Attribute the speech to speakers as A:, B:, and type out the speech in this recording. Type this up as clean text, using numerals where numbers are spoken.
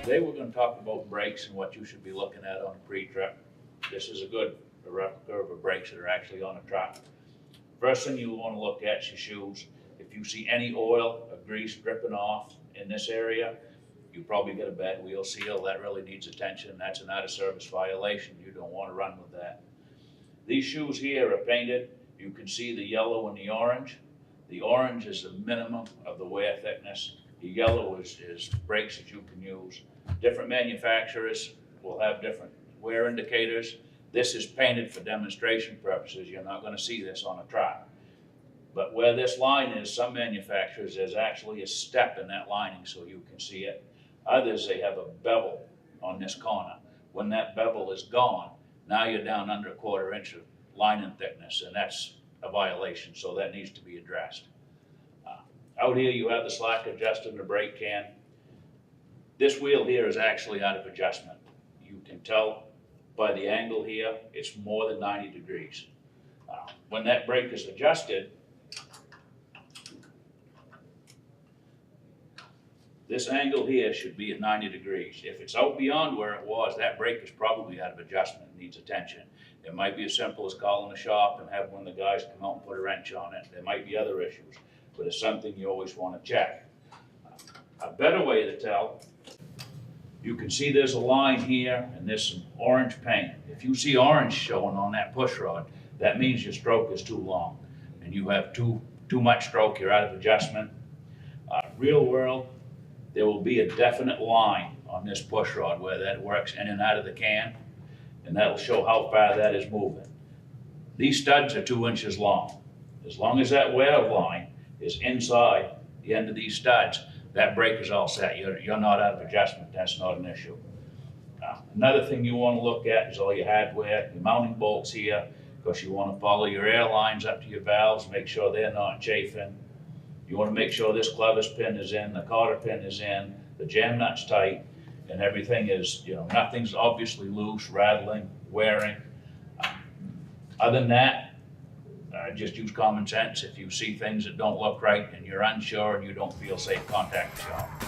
A: Today we're gonna talk about brakes and what you should be looking at on a pre-trip. This is a replica of the brakes that are actually on a truck. First thing you wanna look at is your shoes. If you see any oil or grease dripping off in this area, you probably got a bad wheel seal. That really needs attention. That's an out of service violation. You don't wanna run with that. These shoes here are painted. You can see the yellow and the orange. The orange is the minimum of the wear thickness. The yellow is brakes that you can use. Different manufacturers will have different wear indicators. This is painted for demonstration purposes. You're not gonna see this on a truck. But where this line is, some manufacturers, there's actually a step in that lining so you can see it. Others, they have a bevel on this corner. When that bevel is gone, now you're down under a 1/4 inch of lining thickness, and that's a violation, so that needs to be addressed. Out here, you have the slack adjusted in the brake can. This wheel here is actually out of adjustment. You can tell by the angle here, it's more than 90 degrees. When that brake is adjusted, this angle here should be at 90 degrees. If it's out beyond where it was, that brake is probably out of adjustment, needs attention. It might be as simple as calling the shop and have one of the guys come out and put a wrench on it. There might be other issues, but it's something you always want to check. A better way to tell, you can see there's a line here and there's some orange paint. If you see orange showing on that push rod, that means your stroke is too long and you have too much stroke, you're out of adjustment. Real world, there will be a definite line on this push rod where that works in and out of the can, and that'll show how far that is moving. These studs are 2 inches long. As long as that wear line is inside the end of these studs, that brake is all set. You're not out of adjustment. That's not an issue. Another thing you want to look at is all your hardware, your mounting bolts here, because you want to follow your air lines up to your valves, make sure they're not chafing. You want to make sure this clevis pin is in, the cotter pin is in, the jam nut's tight, and everything is, nothing's obviously loose, rattling, wearing. Other than that, just use common sense. If you see things that don't look right and you're unsure and you don't feel safe, contact the shop.